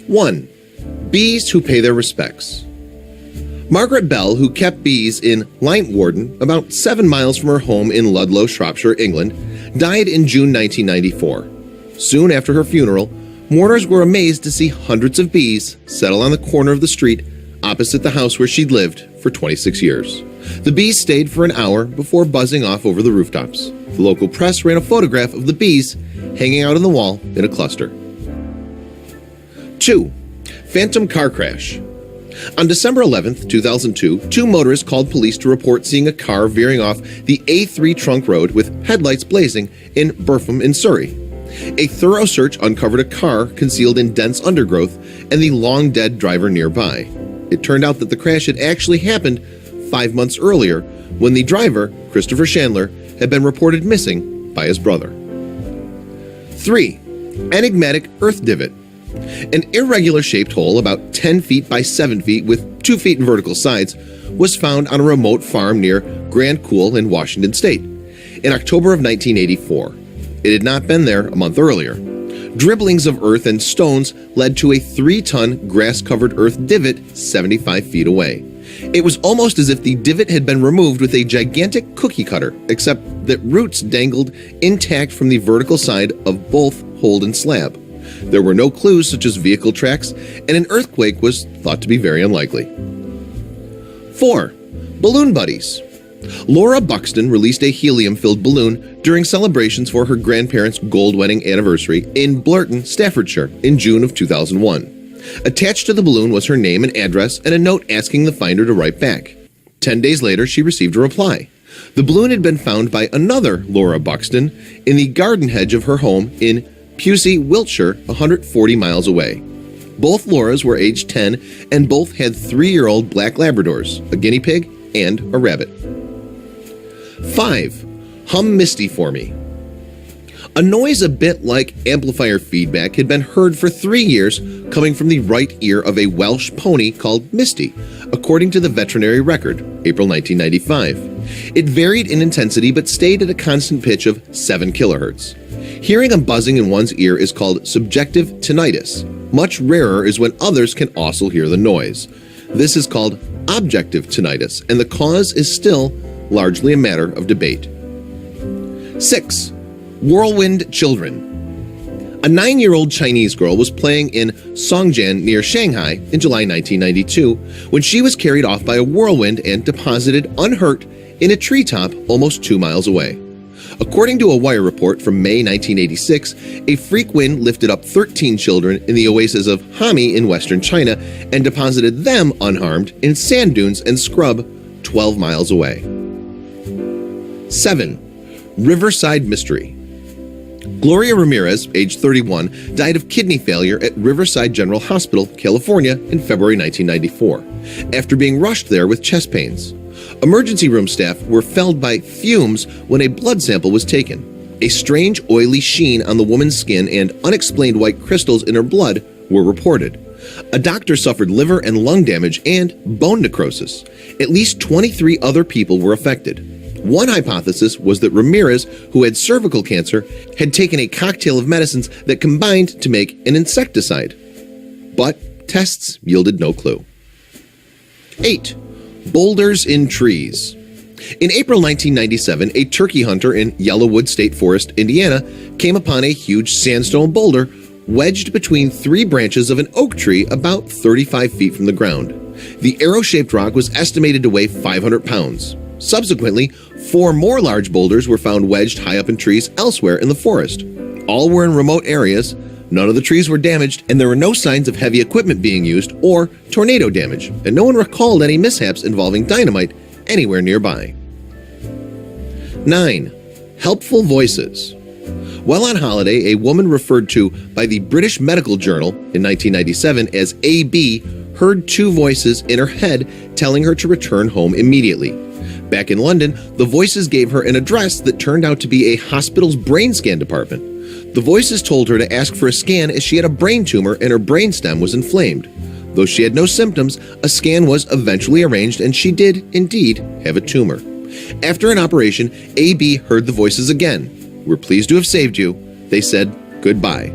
1. Bees who pay their respects. Margaret Bell, who kept bees in Lyntwarden, about 7 miles from her home in Ludlow, Shropshire, England, died in June 1994. Soon after her funeral, mourners were amazed to see hundreds of bees settle on the corner of the street opposite the house where she'd lived for 26 years. The bees stayed for an hour before buzzing off over the rooftops. The local press ran a photograph of the bees hanging out on the wall in a cluster. 2. Phantom car crash. On December 11, 2002, two motorists called police to report seeing a car veering off the A3 trunk road with headlights blazing in Burpham in Surrey. A thorough search uncovered a car concealed in dense undergrowth and the long-dead driver nearby. It turned out that the crash had actually happened 5 months earlier when the driver, Christopher Chandler, had been reported missing by his brother. 3. Enigmatic earth divot. An irregular-shaped hole about 10 feet by 7 feet with 2 feet in vertical sides was found on a remote farm near Grand Coulee in Washington state in October of 1984. It had not been there a month earlier. Dribblings of earth and stones led to a 3-ton grass-covered earth divot 75 feet away. It was almost as if the divot had been removed with a gigantic cookie cutter, except that roots dangled intact from the vertical side of both hold and slab. There were no clues such as vehicle tracks, and an earthquake was thought to be very unlikely. 4. Balloon buddies. Laura Buxton released a helium-filled balloon during celebrations for her grandparents' gold wedding anniversary in Blurton, Staffordshire in June of 2001. Attached to the balloon was her name and address and a note asking the finder to write back. 10 days later, she received a reply. The balloon had been found by another Laura Buxton in the garden hedge of her home in Pusey, Wiltshire, 140 miles away. Both Lauras were aged 10 and both had 3-year-old black Labradors, a guinea pig, and a rabbit. 5. Hum Misty for me. A noise a bit like amplifier feedback had been heard for 3 years coming from the right ear of a Welsh pony called Misty, according to the veterinary record, April 1995. It varied in intensity but stayed at a constant pitch of 7 kilohertz. Hearing a buzzing in one's ear is called subjective tinnitus. Much rarer is when others can also hear the noise. This is called objective tinnitus, and the cause is still largely a matter of debate. 6. Whirlwind children. A 9-year-old Chinese girl was playing in Songjian near Shanghai in July 1992 when she was carried off by a whirlwind and deposited unhurt in a treetop almost 2 miles away. According to a Wire report from May 1986, a freak wind lifted up 13 children in the oasis of Hami in western China and deposited them unharmed in sand dunes and scrub 12 miles away. 7. Riverside mystery. Gloria Ramirez, age 31, died of kidney failure at Riverside General Hospital, California in February 1994, after being rushed there with chest pains. Emergency room staff were felled by fumes when a blood sample was taken. A strange oily sheen on the woman's skin and unexplained white crystals in her blood were reported. A doctor suffered liver and lung damage and bone necrosis. At least 23 other people were affected. One hypothesis was that Ramirez, who had cervical cancer, had taken a cocktail of medicines that combined to make an insecticide. But tests yielded no clue. 8. Boulders in trees. In April 1997, a turkey hunter in Yellowwood State Forest, Indiana, came upon a huge sandstone boulder wedged between 3 branches of an oak tree about 35 feet from the ground. The arrow-shaped rock was estimated to weigh 500 pounds. Subsequently, 4 more large boulders were found wedged high up in trees elsewhere in the forest. All were in remote areas, none of the trees were damaged, and there were no signs of heavy equipment being used or tornado damage, and no one recalled any mishaps involving dynamite anywhere nearby. 9. Helpful voices. While on holiday, a woman referred to by the British Medical Journal in 1997 as AB heard 2 voices in her head telling her to return home immediately. Back in London, the voices gave her an address that turned out to be a hospital's brain scan department. The voices told her to ask for a scan as she had a brain tumor and her brainstem was inflamed. Though she had no symptoms, a scan was eventually arranged and she did indeed have a tumor. After an operation, AB heard the voices again. "We're pleased to have saved you." They said goodbye.